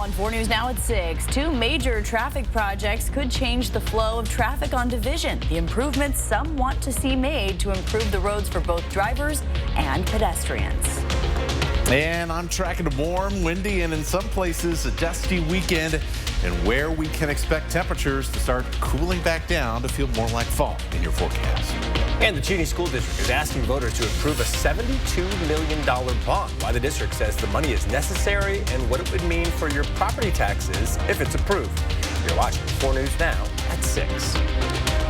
On 4 News Now at 6, 2 major traffic projects could change the flow of traffic on Division. The improvements some want to see made to improve the roads for both drivers and pedestrians. And I'm tracking a warm, windy, and in some places a dusty weekend, and where we can expect temperatures to start cooling back down to feel more like fall in your forecast. And the Cheney School District is asking voters to approve a $72 million bond. Why the district says the money is necessary and what it would mean for your property taxes if it's approved. You're watching 4 News Now at 6.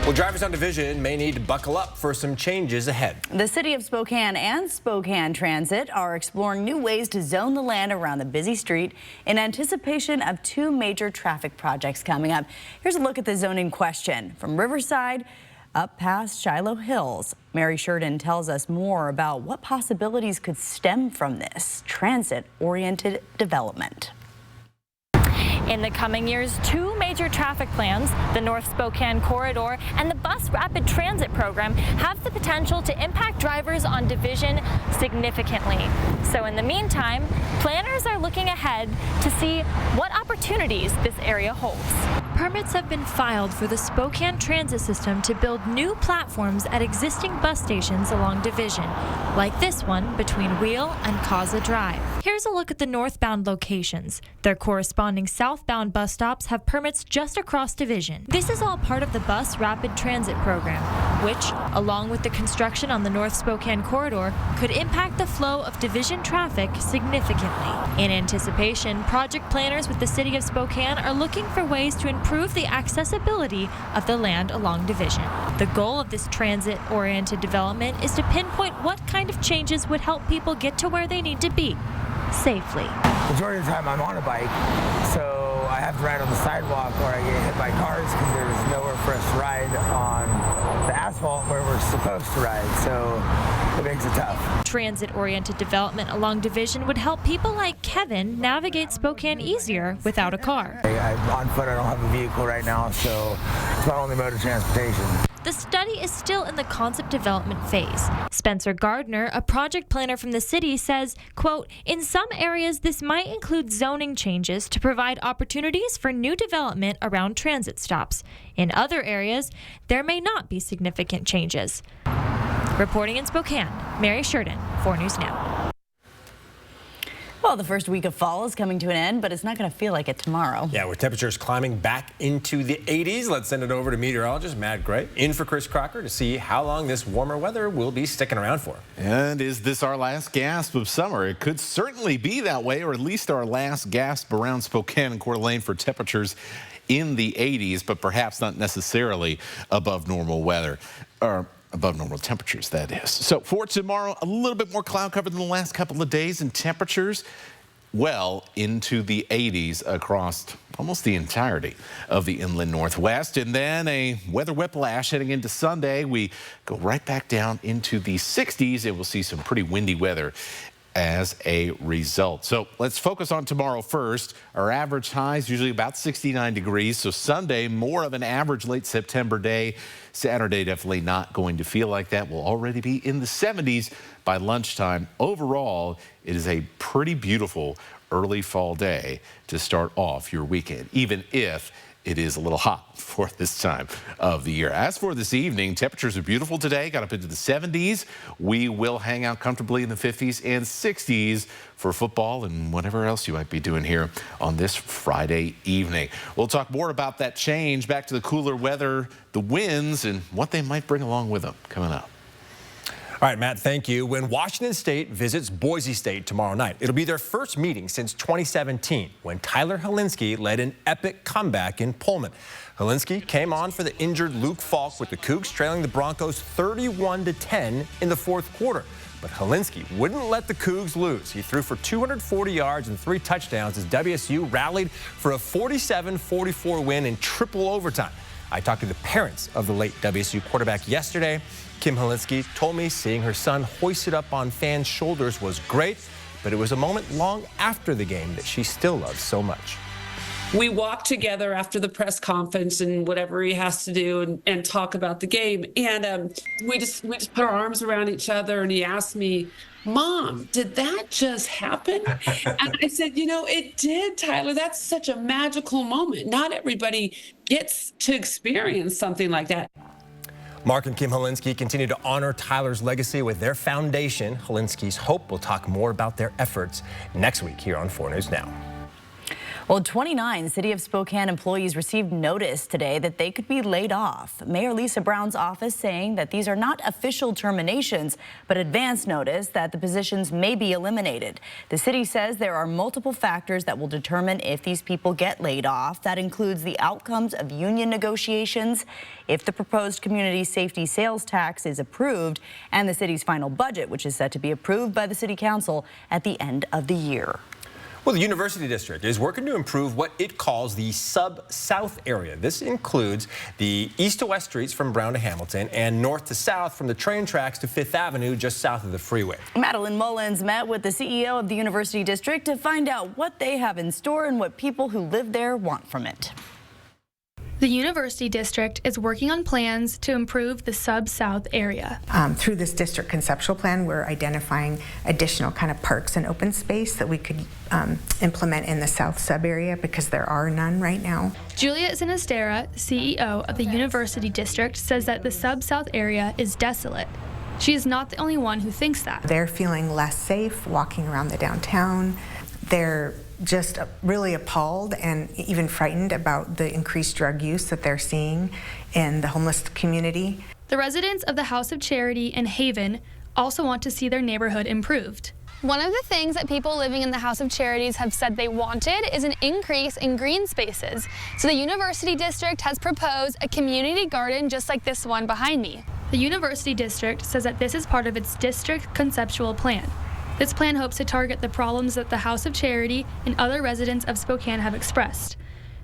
Well, drivers on Division may need to buckle up for some changes ahead. The city of Spokane and Spokane Transit are exploring new ways to zone the land around the busy street in anticipation of 2 major traffic projects coming up. Here's a look at the zoning question from Riverside up past Shiloh Hills. Mary Sheridan tells us more about what possibilities could stem from this transit-oriented development. In the coming years, 2 major traffic plans, the North Spokane Corridor and the Bus Rapid Transit Program, have the potential to impact drivers on Division significantly. So in the meantime, planners are looking ahead to see what opportunities this area holds. Permits have been filed for the Spokane transit system to build new platforms at existing bus stations along Division, like this one between Wheel and Causa Drive. Here's a look at the northbound locations. Their corresponding southbound bus stops have permits just across Division. This is all part of the Bus Rapid Transit Program, which, along with the construction on the North Spokane Corridor, could impact the flow of Division traffic significantly. In anticipation, project planners with the city of Spokane are looking for ways to improve the accessibility of the land along Division. The goal of this transit-oriented development is to pinpoint what kind of changes would help people get to where they need to be safely. Majority of the time I'm on a bike, so I have to ride on the sidewalk or I get hit by cars because there's nowhere for us to ride on the asphalt where we're supposed to ride, so it makes it tough. Transit-oriented development along Division would help people like Kevin navigate Spokane easier without a car. I'm on foot, I don't have a vehicle right now, so it's my only mode of transportation. The study is still in the concept development phase. Spencer Gardner, a project planner from the city, says, quote, "In some areas, this might include zoning changes to provide opportunities for new development around transit stops. In other areas, there may not be significant changes." Reporting in Spokane, Mary Sheridan, 4 News Now. Well, the first week of fall is coming to an end, but it's not going to feel like it tomorrow. Yeah, with temperatures climbing back into the 80s, let's send it over to meteorologist Matt Gray in for Chris Crocker to see how long this warmer weather will be sticking around for. And is this our last gasp of summer? It could certainly be that way, or at least our last gasp around Spokane and Coeur d'Alene for temperatures in the 80s, but perhaps not necessarily above normal weather. Or above normal temperatures, that is. So for tomorrow, a little bit more cloud cover than the last couple of days, and temperatures well into the 80s across almost the entirety of the inland northwest. And then a weather whiplash heading into Sunday. We go right back down into the 60s, and we'll see some pretty windy weather as a result. So let's focus on tomorrow first. Our average high is usually about 69 degrees. So Sunday, more of an average late September day. Saturday, definitely not going to feel like that. We'll already be in the 70s by lunchtime. Overall, it is a pretty beautiful early fall day to start off your weekend, even if it is a little hot for this time of the year. As for this evening, temperatures are beautiful today, got up into the 70s. We will hang out comfortably in the 50s and 60s for football and whatever else you might be doing here on this Friday evening. We'll talk more about that change, back to the cooler weather, the winds, and what they might bring along with them coming up. All right, Matt, thank you. When Washington State visits Boise State tomorrow night, it'll be their first meeting since 2017 when Tyler Helene led an epic comeback in Pullman. Helene came on for the injured Luke Falk with the Cougs trailing the Broncos 31-10 in the fourth quarter. But Helene wouldn't let the Cougs lose. He threw for 240 yards and 3 touchdowns as WSU rallied for a 47-44 win in triple overtime. I talked to the parents of the late WSU quarterback yesterday. Kim Helene told me seeing her son hoisted up on fans' shoulders was great, but it was a moment long after the game that she still loves so much. we walk together after the press conference and whatever he has to do and talk about the game. And we just put our arms around each other, and he asked me, Mom, did that just happen? And I said, it did, Tyler. That's such a magical moment. Not everybody gets to experience something like that. Mark and Kim Helene continue to honor Tyler's legacy with their foundation, Helene's Hope. We'll talk more about their efforts next week here on 4 News Now. Well, 29 City of Spokane employees received notice today that they could be laid off. Mayor Lisa Brown's office saying that these are not official terminations, but advance notice that the positions may be eliminated. The city says there are multiple factors that will determine if these people get laid off. That includes the outcomes of union negotiations, if the proposed community safety sales tax is approved, and the city's final budget, which is set to be approved by the city council at the end of the year. Well, the University District is working to improve what it calls the sub-south area. This includes the east to west streets from Brown to Hamilton and north to south from the train tracks to 5th Avenue just south of the freeway. Madeline Mullins met with the CEO of the University District to find out what they have in store and what people who live there want from it. The University District is working on plans to improve the sub-south area. Through this district conceptual plan, we're identifying additional kind of parks and open space that we could implement in the south sub area because there are none right now. Juliet Sinistera, CEO of the University District, says that the sub-south area is desolate. She is not the only one who thinks that. They're feeling less safe walking around the downtown. They're just really appalled and even frightened about the increased drug use that they're seeing in the homeless community. The residents of the House of Charity in Haven also want to see their neighborhood improved. One of the things that people living in the House of Charities have said they wanted is an increase in green spaces. So the University District has proposed a community garden just like this one behind me. The University District says that this is part of its district conceptual plan. This plan hopes to target the problems that the House of Charity and other residents of Spokane have expressed.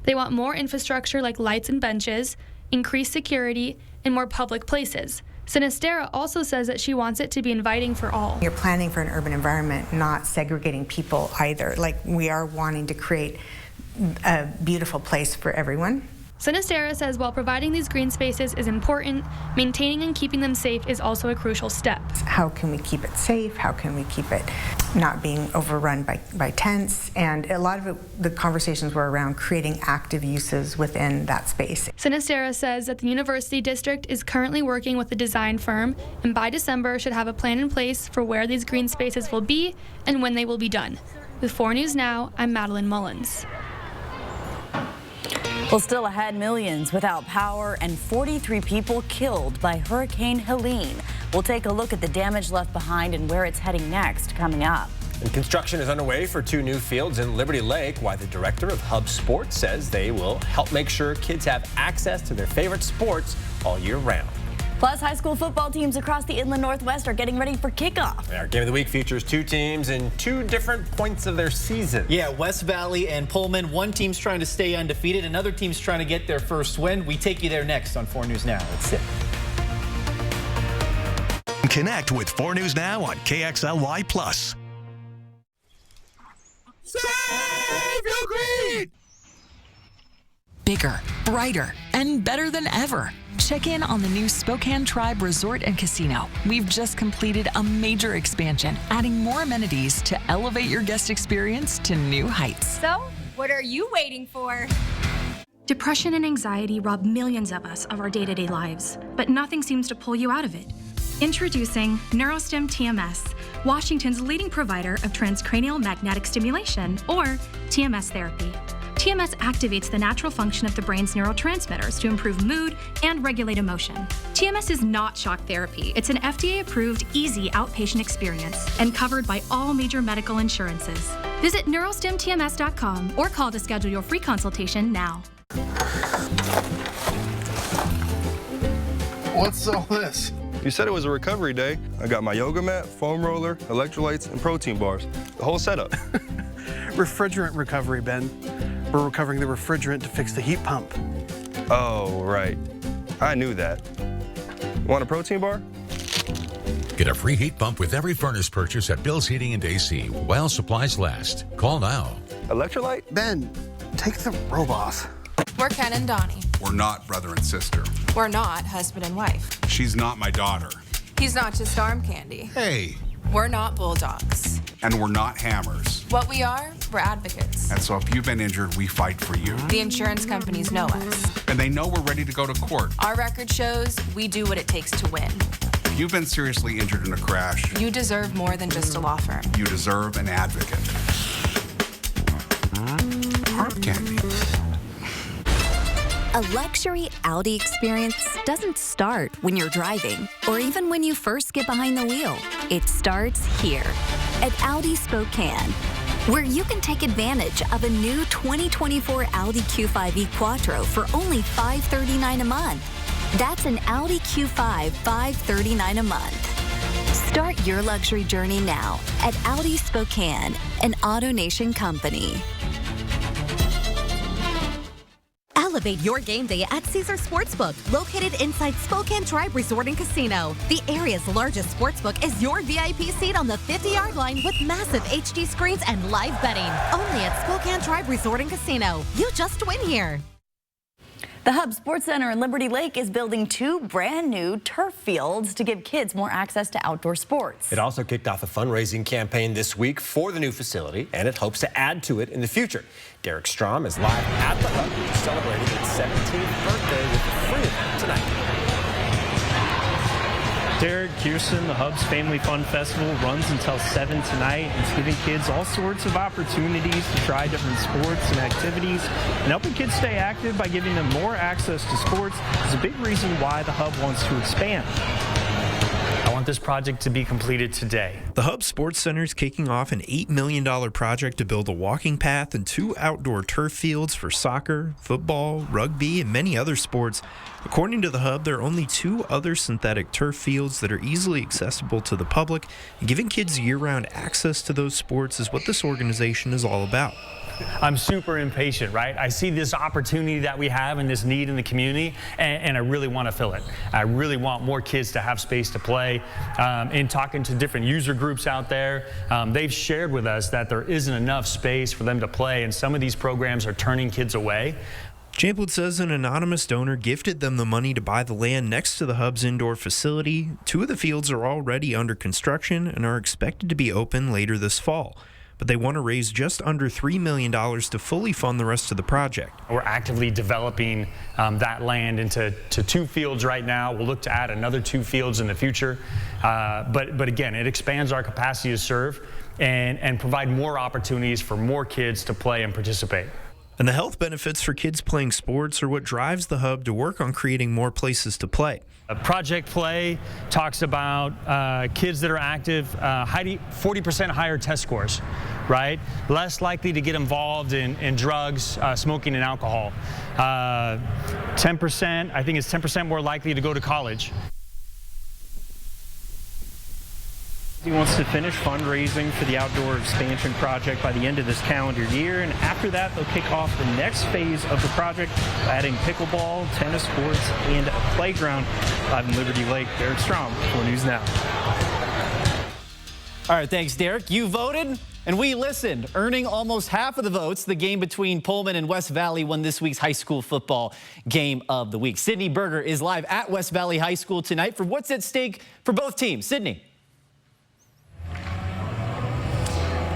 They want more infrastructure like lights and benches, increased security, and more public places. Sinistera also says that she wants it to be inviting for all. You're planning for an urban environment, not segregating people either. Like, we are wanting to create a beautiful place for everyone. Sinistera says while providing these green spaces is important, maintaining and keeping them safe is also a crucial step. How can we keep it safe? How can we keep it not being overrun by tents? And a lot of the conversations were around creating active uses within that space. Sinistera says that the University District is currently working with a design firm and by December should have a plan in place for where these green spaces will be and when they will be done. With 4 News Now, I'm Madeline Mullins. Well, still ahead, millions without power and 43 people killed by Hurricane Helene. We'll take a look at the damage left behind and where it's heading next coming up. And construction is underway for 2 new fields in Liberty Lake, while the director of Hub Sports says they will help make sure kids have access to their favorite sports all year round. Plus, high school football teams across the Inland Northwest are getting ready for kickoff. Our Game of the Week features 2 teams in 2 different points of their season. Yeah, West Valley and Pullman. One team's trying to stay undefeated. Another team's trying to get their first win. We take you there next on 4 News Now. Let's sit. Connect with 4 News Now on KXLY+. Save your green! Bigger, brighter, and better than ever. Check in on the new Spokane Tribe Resort and Casino. We've just completed a major expansion, adding more amenities to elevate your guest experience to new heights. So, what are you waiting for? Depression and anxiety rob millions of us of our day-to-day lives, but nothing seems to pull you out of it. Introducing NeuroStim TMS, Washington's leading provider of transcranial magnetic stimulation, or TMS therapy. TMS activates the natural function of the brain's neurotransmitters to improve mood and regulate emotion. TMS is not shock therapy. It's an FDA-approved, easy outpatient experience and covered by all major medical insurances. Visit neurostimtms.com or call to schedule your free consultation now. What's all this? You said it was a recovery day. I got my yoga mat, foam roller, electrolytes, and protein bars. The whole setup. Refrigerant recovery, Ben. We're recovering the refrigerant to fix the heat pump. Oh, right. I knew that. Want a protein bar? Get a free heat pump with every furnace purchase at Bill's Heating and AC while supplies last. Call now. Electrolyte? Ben, take the robe off. We're Ken and Donnie. We're not brother and sister. We're not husband and wife. She's not my daughter. He's not just arm candy. Hey. We're not bulldogs. And we're not hammers. What we are, we're advocates. And so if you've been injured, we fight for you. The insurance companies know us. And they know we're ready to go to court. Our record shows we do what it takes to win. If you've been seriously injured in a crash, you deserve more than just a law firm. You deserve an advocate. Arm candy. A luxury Audi experience doesn't start when you're driving or even when you first get behind the wheel. It starts here at Audi Spokane, where you can take advantage of a new 2024 Audi Q5 e-Quattro for only $539 a month. That's an Audi Q5, $539 a month. Start your luxury journey now at Audi Spokane, an AutoNation company. Elevate your game day at Caesars Sportsbook, located inside Spokane Tribe Resort and Casino. The area's largest sportsbook is your VIP seat on the 50-yard line with massive HD screens and live betting. Only at Spokane Tribe Resort and Casino. You just win here. The Hub Sports Center in Liberty Lake is building 2 brand new turf fields to give kids more access to outdoor sports. It also kicked off a fundraising campaign this week for the new facility, and it hopes to add to it in the future. Derek Strom is live at the Hub, which is celebrating its 17th birthday with a free event tonight. Derek Kirsten, the Hub's Family Fun Festival, runs until 7 tonight. It's giving kids all sorts of opportunities to try different sports and activities, and helping kids stay active by giving them more access to sports is a big reason why the Hub wants to expand. I want this project to be completed today. The Hub Sports Center is kicking off an $8 million project to build a walking path and 2 outdoor turf fields for soccer, football, rugby, and many other sports. According to the Hub, there are only 2 other synthetic turf fields that are easily accessible to the public, and giving kids year-round access to those sports is what this organization is all about. I'm super impatient, right? I see this opportunity that we have and this need in the community, and I really want to fill it. I really want more kids to have space to play. In talking to different user groups out there, they've shared with us that there isn't enough space for them to play, and some of these programs are turning kids away. Champlin says an anonymous donor gifted them the money to buy the land next to the Hub's indoor facility. 2 of the fields are already under construction and are expected to be open later this fall. But they want to raise just under $3 million to fully fund the rest of the project. We're actively developing that land into 2 fields right now. We'll look to add another 2 fields in the future. But again, it expands our capacity to serve and provide more opportunities for more kids to play and participate. And the health benefits for kids playing sports are what drives the Hub to work on creating more places to play. Project Play talks about kids that are active, 40% higher test scores, right? Less likely to get involved in drugs, smoking, and alcohol. 10%, I think it's 10% more likely to go to college. He wants to finish fundraising for the outdoor expansion project by the end of this calendar year, and after that they'll kick off the next phase of the project, adding pickleball, tennis courts, and a playground. Live in Liberty Lake, Derek Strom, 4 News Now. All right, thanks, Derek. You voted, and we listened. Earning almost half of the votes, the game between Pullman and West Valley won this week's high school football game of the week. Sydney Berger is live at West Valley High School tonight for what's at stake for both teams. Sydney.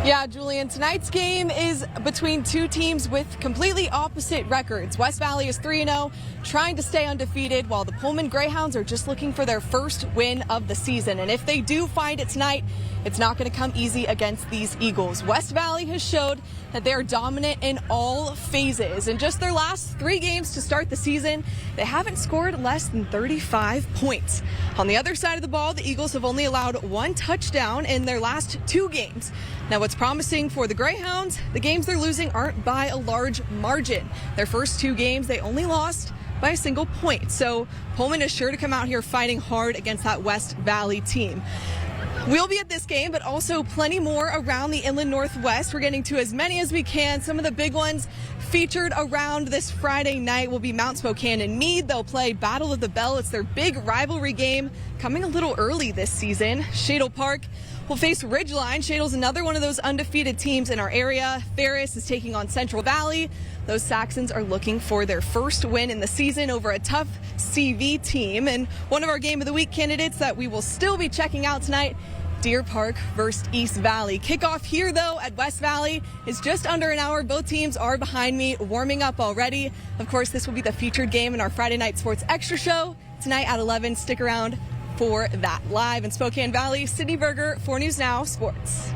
Yeah, Julian, tonight's game is between 2 teams with completely opposite records. West Valley is 3-0, trying to stay undefeated, while the Pullman Greyhounds are just looking for their first win of the season. And if they do find it tonight, it's not going to come easy against these Eagles. West Valley has showed that they are dominant in all phases. In just their last 3 games to start the season, they haven't scored less than 35 points. On the other side of the ball, the Eagles have only allowed 1 touchdown in their last 2 games. Now, what's promising for the Greyhounds, the games they're losing aren't by a large margin. Their first 2 games, they only lost by a single point. So Pullman is sure to come out here fighting hard against that West Valley team. We'll be at this game, but also plenty more around the Inland Northwest. We're getting to as many as we can. Some of the big ones featured around this Friday night will be Mount Spokane and Meade. They'll play Battle of the Bell. It's their big rivalry game coming a little early this season. Shadle Park will face Ridgeline. Shadow's another one of those undefeated teams in our area. Ferris is taking on Central Valley. Those Saxons are looking for their first win in the season over a tough CV team. And one of our Game of the Week candidates that we will still be checking out tonight, Deer Park versus East Valley. Kickoff here, though, at West Valley is just under an hour. Both teams are behind me, warming up already. Of course, this will be the featured game in our Friday Night Sports Extra Show tonight at 11. Stick around for that. Live in Spokane Valley, Sydney Berger, 4 News Now Sports.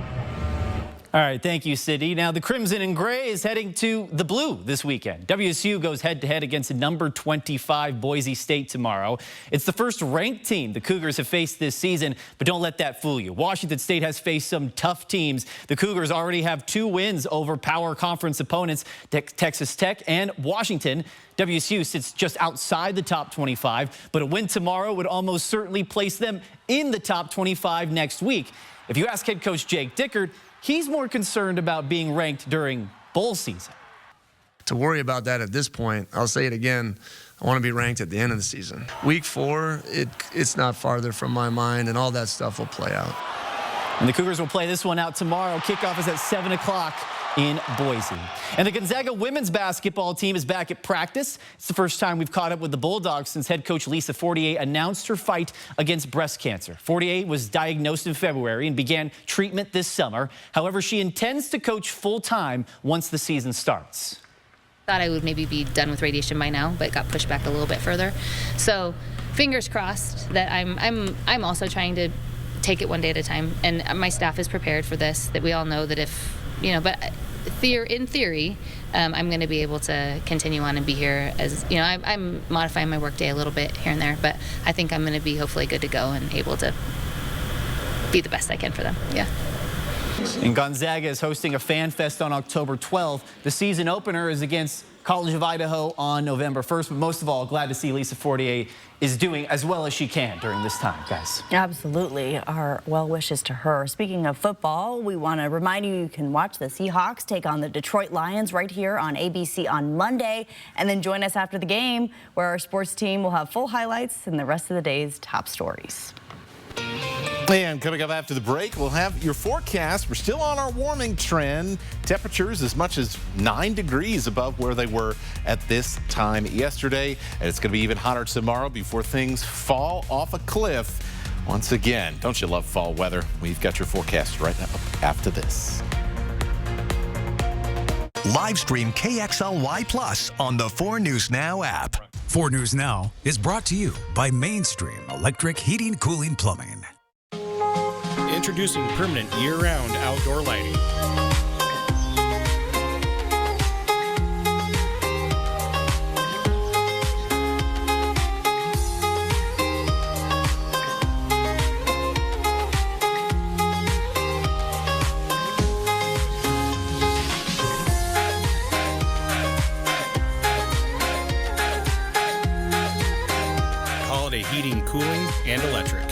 All right, thank you, Sydney. Now, the Crimson and Gray is heading to the Blue this weekend. WSU goes head-to-head against number 25 Boise State tomorrow. It's the first ranked team the Cougars have faced this season, but don't let that fool you. Washington State has faced some tough teams. The Cougars already have 2 wins over power conference opponents, Texas Tech and Washington. WSU sits just outside the top 25, but a win tomorrow would almost certainly place them in the top 25 next week. If you ask head coach Jake Dickert, he's more concerned about being ranked during bowl season. To worry about that at this point, I'll say it again, I want to be ranked at the end of the season. Week 4, it's not farther from my mind, and all that stuff will play out. And the Cougars will play this one out tomorrow. Kickoff is at 7 o'clock in Boise. And the Gonzaga women's basketball team is back at practice. It's the first time we've caught up with the Bulldogs since head coach Lisa Fortier announced her fight against breast cancer. Fortier was diagnosed in February and began treatment this summer. However, she intends to coach full-time once the season starts. Thought I would maybe be done with radiation by now, but got pushed back a little bit further. So fingers crossed that I'm also trying to take it one day at a time. And my staff is prepared for this, that we all know that if, but in theory, I'm going to be able to continue on and be here as, I'm modifying my workday a little bit here and there, but I think I'm going to be hopefully good to go and able to be the best I can for them. Yeah. And Gonzaga is hosting a Fan Fest on October 12th. The season opener is against College of Idaho on November 1st. But most of all, glad to see Lisa Fortier is doing as well as she can during this time, guys. Absolutely. Our well wishes to her. Speaking of football, we want to remind you can watch the Seahawks take on the Detroit Lions right here on ABC on Monday. And then join us after the game, where our sports team will have full highlights and the rest of the day's top stories. And coming up after the break, we'll have your forecast. We're still on our warming trend. Temperatures as much as 9 degrees above where they were at this time yesterday. And it's going to be even hotter tomorrow before things fall off a cliff once again. Don't you love fall weather? We've got your forecast right now after this. Live stream KXLY Plus on the 4 News Now app. 4 News Now is brought to you by Mainstream Electric Heating, Cooling, Plumbing. Introducing permanent year-round outdoor lighting. Holiday heating, cooling, and electric.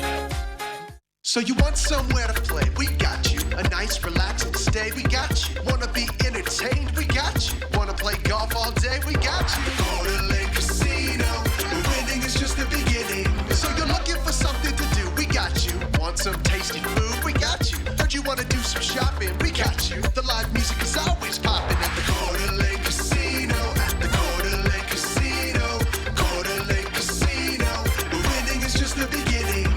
So you want somewhere to play? We got you. A nice relaxing stay? We got you. Wanna be entertained? We got you. Wanna play golf all day? We got you. Go to Lake Casino. The winning is just the beginning. So you're looking for something to do? We got you. Want some tasty food? We got you. Heard you wanna do some shopping? We got you. The live music is always popping at the Go to Lake Casino. At the Go to Lake Casino. Go to Lake Casino. The winning is just the beginning.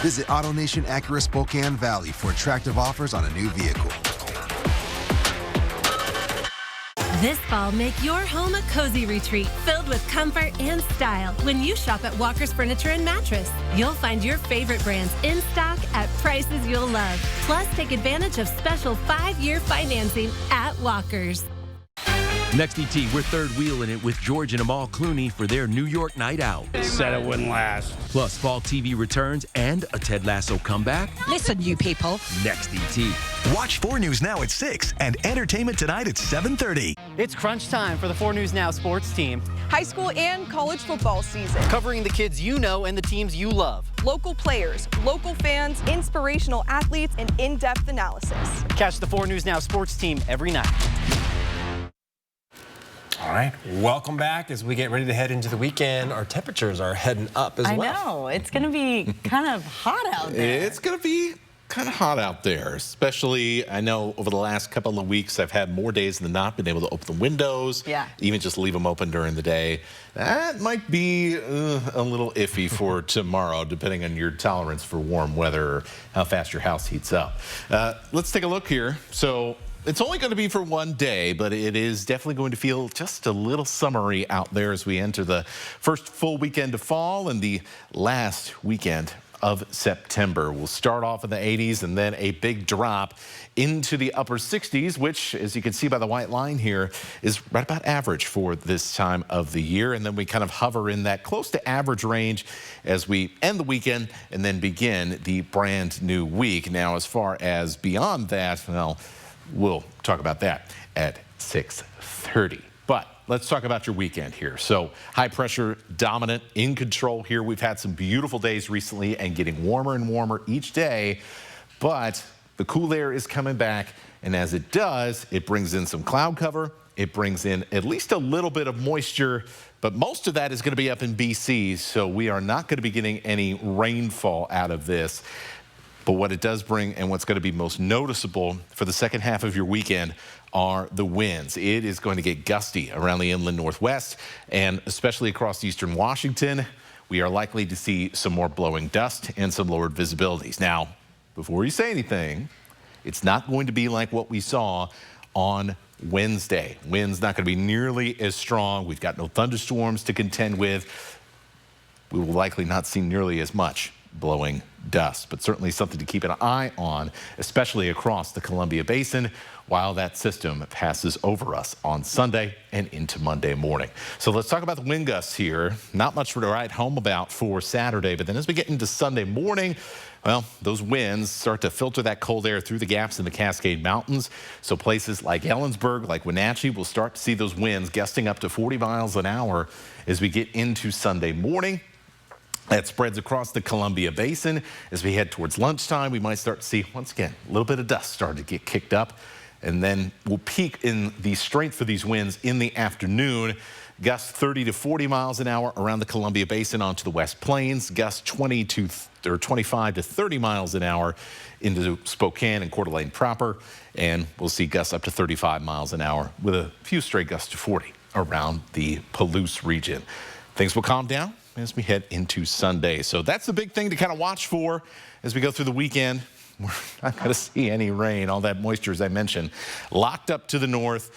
Visit AutoNation Acura Spokane Valley for attractive offers on a new vehicle. This fall, make your home a cozy retreat filled with comfort and style when you shop at Walker's Furniture and Mattress. You'll find your favorite brands in stock at prices you'll love. Plus, take advantage of special 5-year financing at Walker's. Next ET, we're third wheeling it with George and Amal Clooney for their New York night out. Said it wouldn't last. Plus, fall TV returns and a Ted Lasso comeback. Listen, you people. Next ET. Watch 4 News Now at 6 and Entertainment Tonight at 7:30. It's crunch time for the 4 News Now sports team. High school and college football season. Covering the kids you know and the teams you love. Local players, local fans, inspirational athletes, and in-depth analysis. Catch the 4 News Now sports team every night. All right, welcome back as we get ready to head into the weekend. Our temperatures are heading up as well. I know, it's going to be kind of hot out there. It's going to be kind of hot out there, especially I know over the last couple of weeks I've had more days than not been able to open the windows, even just leave them open during the day. That might be a little iffy for tomorrow, depending on your tolerance for warm weather or how fast your house heats up. Let's take a look here. So it's only going to be for one day, but it is definitely going to feel just a little summery out there as we enter the first full weekend of fall and the last weekend of September. We'll start off in the 80s and then a big drop into the upper 60s, which, as you can see by the white line here, is right about average for this time of the year. And then we kind of hover in that close to average range as we end the weekend and then begin the brand new week. Now, as far as beyond that, well, we'll talk about that at 6:30. But let's talk about your weekend here. So high pressure dominant, in control here. We've had some beautiful days recently and getting warmer and warmer each day. But the cool air is coming back. And as it does, it brings in some cloud cover. It brings in at least a little bit of moisture. But most of that is going to be up in BC. So we are not going to be getting any rainfall out of this. But what it does bring and what's going to be most noticeable for the second half of your weekend are the winds. It is going to get gusty around the inland northwest and especially across eastern Washington. We are likely to see some more blowing dust and some lowered visibilities. Now, before you say anything, it's not going to be like what we saw on Wednesday. Wind's not going to be nearly as strong. We've got no thunderstorms to contend with. We will likely not see nearly as much blowing dust, but certainly something to keep an eye on, especially across the Columbia Basin while that system passes over us on Sunday and into Monday morning. So let's talk about the wind gusts here. Not much to write home about for Saturday, but then as we get into Sunday morning, well, those winds start to filter that cold air through the gaps in the Cascade Mountains. So places like Ellensburg, like Wenatchee, will start to see those winds gusting up to 40 miles an hour as we get into Sunday morning. That spreads across the Columbia Basin. As we head towards lunchtime, we might start to see, once again, a little bit of dust start to get kicked up. And then we'll peak in the strength for these winds in the afternoon. Gusts 30 to 40 miles an hour around the Columbia Basin onto the West Plains. Gusts 25 to 30 miles an hour into Spokane and Coeur d'Alene proper. And we'll see gusts up to 35 miles an hour with a few stray gusts to 40 around the Palouse region. Things will calm down as we head into Sunday. So that's the big thing to kind of watch for as we go through the weekend. We're not going to see any rain. All that moisture, as I mentioned, locked up to the north.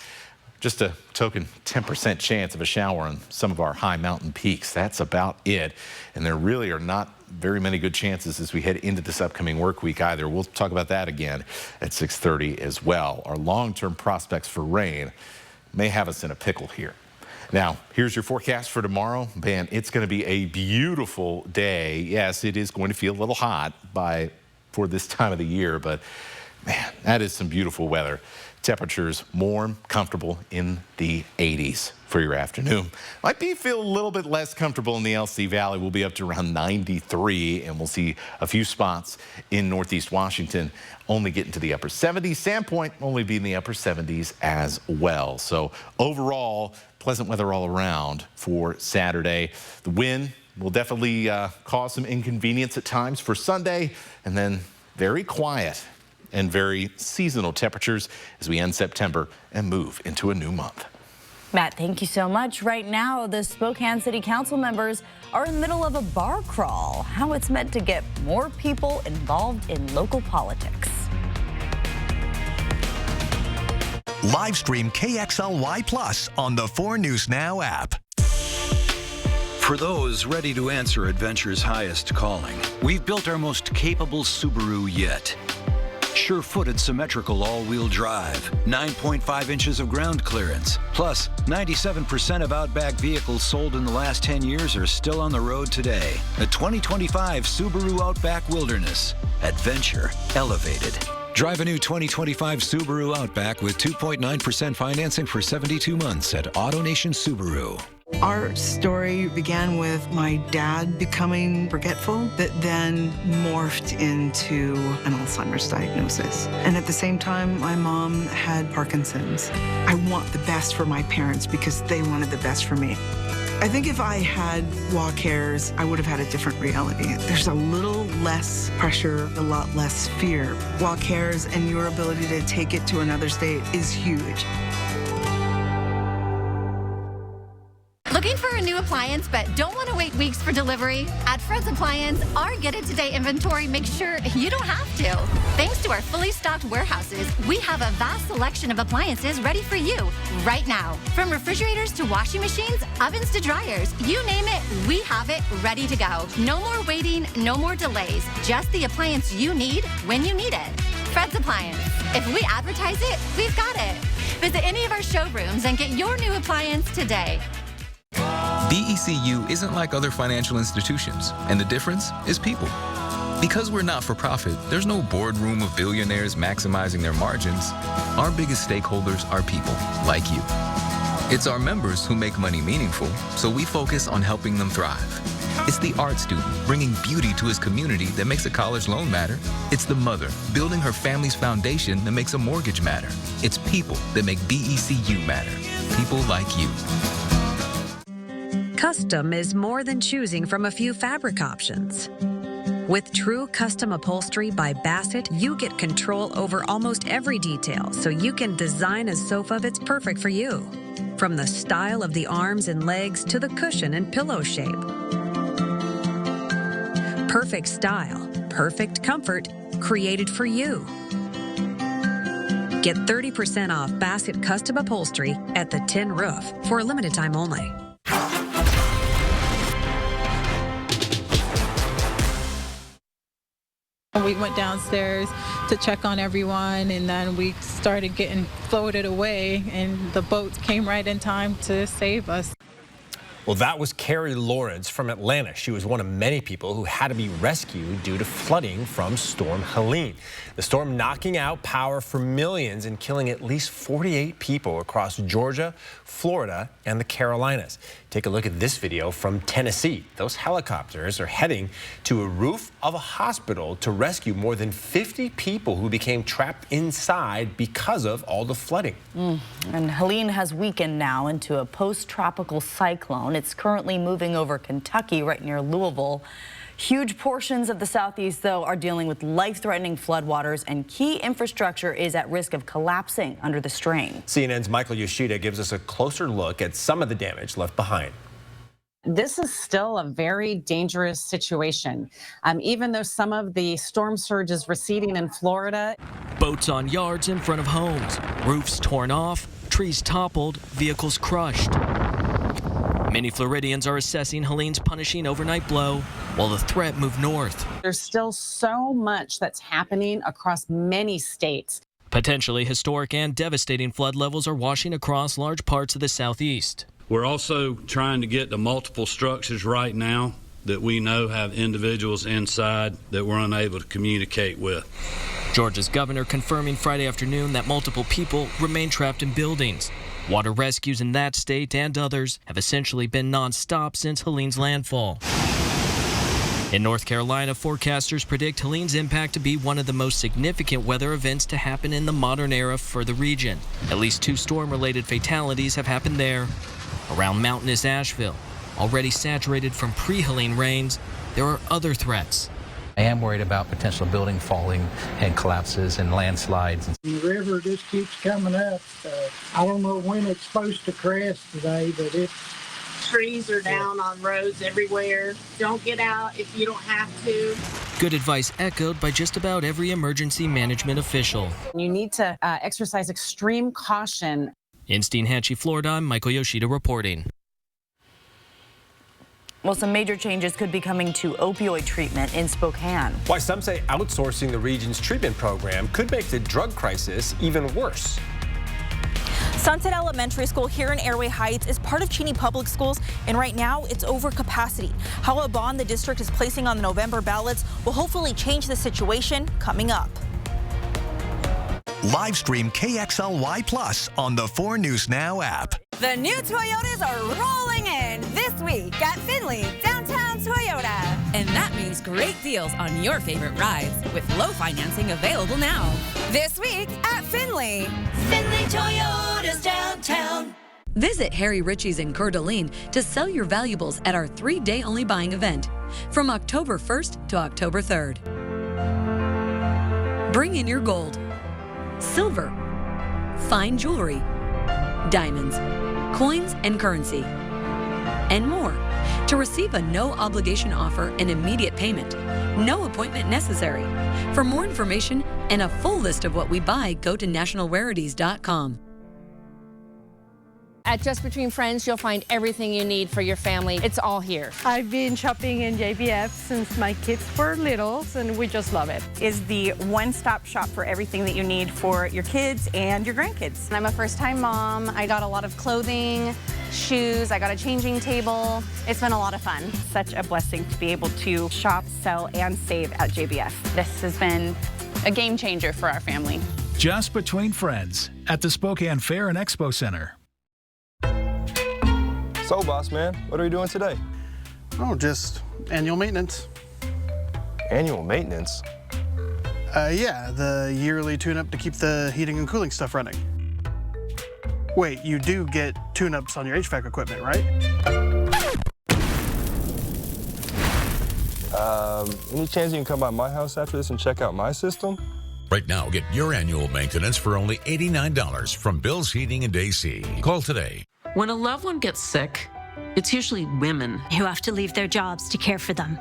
Just a token 10% chance of a shower on some of our high mountain peaks. That's about it. And there really are not very many good chances as we head into this upcoming work week either. We'll talk about that again at 6:30 as well. Our long-term prospects for rain may have us in a pickle here. Now, here's your forecast for tomorrow. Man, it's going to be a beautiful day. Yes, it is going to feel a little hot for this time of the year, but man, that is some beautiful weather. Temperatures warm, comfortable in the 80s for your afternoon. Might feel a little bit less comfortable in the LC Valley. We'll be up to around 93, and we'll see a few spots in Northeast Washington only getting to the upper 70s. Sandpoint only be in the upper 70s as well. So overall, pleasant weather all around for Saturday. The wind will definitely cause some inconvenience at times for Sunday, and then very quiet and very seasonal temperatures as we end September and move into a new month. Matt, thank you so much. Right now, the Spokane City Council members are in the middle of a bar crawl. How it's meant to get more people involved in local politics. Live stream KXLY Plus on the 4 News Now app. For those ready to answer adventure's highest calling, we've built our most capable Subaru yet. Sure-footed symmetrical all-wheel drive, 9.5 inches of ground clearance, plus 97% of Outback vehicles sold in the last 10 years are still on the road today. The 2025 Subaru Outback Wilderness. Adventure elevated. Drive a new 2025 Subaru Outback with 2.9% financing for 72 months at AutoNation Subaru. Our story began with my dad becoming forgetful, that then morphed into an Alzheimer's diagnosis. And at the same time, my mom had Parkinson's. I want the best for my parents because they wanted the best for me. I think if I had walk hairs, I would have had a different reality. There's a little less pressure, a lot less fear. Walk hairs and your ability to take it to another state is huge. Looking for a new appliance but don't want to wait weeks for delivery? At Fred's Appliance, our Get It Today inventory makes sure you don't have to. Thanks to our fully stocked warehouses, we have a vast selection of appliances ready for you right now. From refrigerators to washing machines, ovens to dryers, you name it, we have it ready to go. No more waiting, no more delays. Just the appliance you need when you need it. Fred's Appliance. If we advertise it, we've got it. Visit any of our showrooms and get your new appliance today. DECU isn't like other financial institutions, and the difference is people. Because we're not for profit, there's no boardroom of billionaires maximizing their margins. Our biggest stakeholders are people like you. It's our members who make money meaningful, so we focus on helping them thrive. It's the art student bringing beauty to his community that makes a college loan matter. It's the mother building her family's foundation that makes a mortgage matter. It's people that make DECU matter. People like you. Custom is more than choosing from a few fabric options. With True Custom Upholstery by Bassett, you get control over almost every detail, so you can design a sofa that's perfect for you. From the style of the arms and legs to the cushion and pillow shape. Perfect style, perfect comfort, created for you. Get 30% off Bassett Custom Upholstery at the Tin Roof for a limited time only. We went downstairs to check on everyone, and then we started getting floated away, and the boats came right in time to save us. Well, that was Carrie Lawrence from Atlanta. She was one of many people who had to be rescued due to flooding from Storm Helene. The storm knocking out power for millions and killing at least 48 people across Georgia, Florida, and the Carolinas. Take a look at this video from Tennessee. Those helicopters are heading to a roof of a hospital to rescue more than 50 people who became trapped inside because of all the flooding. And Helene has weakened now into a post-tropical cyclone. It's currently moving over Kentucky right near Louisville. Huge portions of the southeast, though, are dealing with life-threatening floodwaters, and key infrastructure is at risk of collapsing under the strain. CNN's Michael Yoshida gives us a closer look at some of the damage left behind. This is still a very dangerous situation. Even though some of the storm surge is receding in Florida. Boats on yards in front of homes, roofs torn off, trees toppled, vehicles crushed. Many Floridians are assessing Helene's punishing overnight blow while the threat moved north. There's still so much that's happening across many states. Potentially historic and devastating flood levels are washing across large parts of the southeast. We're also trying to get to multiple structures right now that we know have individuals inside that we're unable to communicate with. Georgia's governor confirming Friday afternoon that multiple people remain trapped in buildings. Water rescues in that state and others have essentially been nonstop since Helene's landfall. In North Carolina, forecasters predict Helene's impact to be one of the most significant weather events to happen in the modern era for the region. At least 2 storm-related fatalities have happened there. Around mountainous Asheville, already saturated from pre-Helene rains, there are other threats. I am worried about potential building falling and collapses and landslides. The river just keeps coming up. I don't know when it's supposed to crest today, but it's... Trees are down on roads everywhere. Don't get out if you don't have to. Good advice echoed by just about every emergency management official. You need to exercise extreme caution. In Steinhatchee, Florida, I'm Michael Yoshida reporting. Well, some major changes could be coming to opioid treatment in Spokane. Why some say outsourcing the region's treatment program could make the drug crisis even worse. Sunset Elementary School here in Airway Heights is part of Cheney Public Schools, and right now it's over capacity. How a bond the district is placing on the November ballots will hopefully change the situation coming up. Live stream KXLY Plus on the 4 News Now app. The new Toyotas are rolling in this week at Findlay Downtown Toyota. And that means great deals on your favorite rides with low financing available now. This week at Findlay. Findlay Toyotas Downtown. Visit Harry Ritchie's in Coeur d'Alene to sell your valuables at our 3-day only buying event from October 1st to October 3rd. Bring in your gold, silver, fine jewelry, diamonds, coins and currency, and more to receive a no-obligation offer and immediate payment. No appointment necessary. For more information and a full list of what we buy, go to nationalrarities.com. At Just Between Friends, you'll find everything you need for your family. It's all here. I've been shopping in JBF since my kids were little, and we just love it. Is the one-stop shop for everything that you need for your kids and your grandkids. I'm a first-time mom. I got a lot of clothing, shoes. I got a changing table. It's been a lot of fun. Such a blessing to be able to shop, sell, and save at JBF. This has been a game changer for our family. Just Between Friends at the Spokane Fair and Expo Center. So, boss man, what are we doing today? Oh, just annual maintenance. Annual maintenance? Yeah, the yearly tune-up to keep the heating and cooling stuff running. Wait, you do get tune-ups on your HVAC equipment, right? Any chance you can come by my house after this and check out my system? Right now, get your annual maintenance for only $89 from Bill's Heating and AC. Call today. When a loved one gets sick, it's usually women who have to leave their jobs to care for them.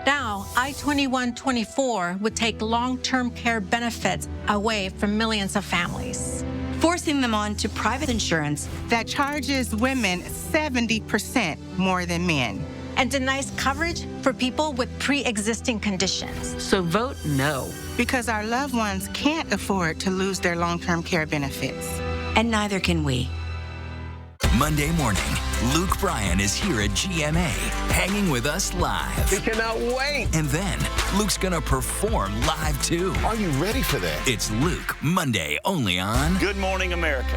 Now, I-2124 would take long-term care benefits away from millions of families, forcing them on to private insurance that charges women 70% more than men, and denies coverage for people with pre-existing conditions. So vote no. Because our loved ones can't afford to lose their long-term care benefits. And neither can we. Monday morning, Luke Bryan is here at GMA, hanging with us live. We cannot wait. And then Luke's gonna perform live too. Are you ready for that? It's Luke, Monday, only on Good Morning America.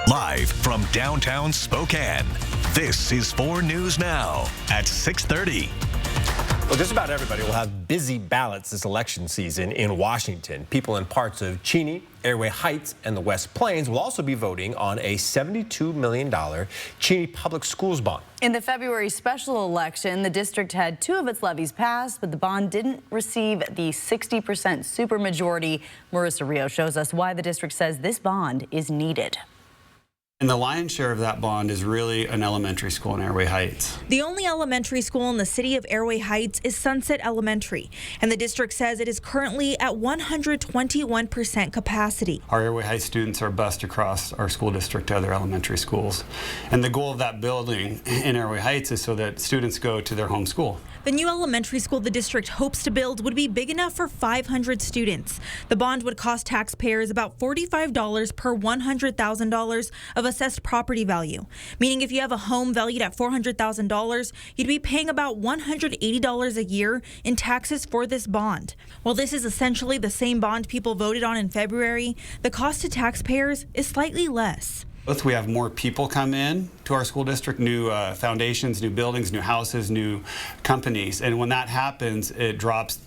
Live from downtown Spokane, this is 4 News Now at 6:30. Well, just about everybody will have busy ballots this election season in Washington. People in parts of Cheney, Airway Heights, and the West Plains will also be voting on a $72 million Cheney Public Schools bond. In the February special election, the district had 2 of its levies passed, but the bond didn't receive the 60% supermajority. Marissa Rio shows us why the district says this bond is needed. And the lion's share of that bond is really an elementary school in Airway Heights. The only elementary school in the city of Airway Heights is Sunset Elementary, and the district says it is currently at 121% capacity. Our Airway Heights students are bused across our school district to other elementary schools. And the goal of that building in Airway Heights is so that students go to their home school. The new elementary school the district hopes to build would be big enough for 500 students. The bond would cost taxpayers about $45 per $100,000 of assessed property value, meaning if you have a home valued at $400,000, you'd be paying about $180 a year in taxes for this bond. While this is essentially the same bond people voted on in February, the cost to taxpayers is slightly less. We have more people come in to our school district, new foundations, new buildings, new houses, new companies. And when that happens, it drops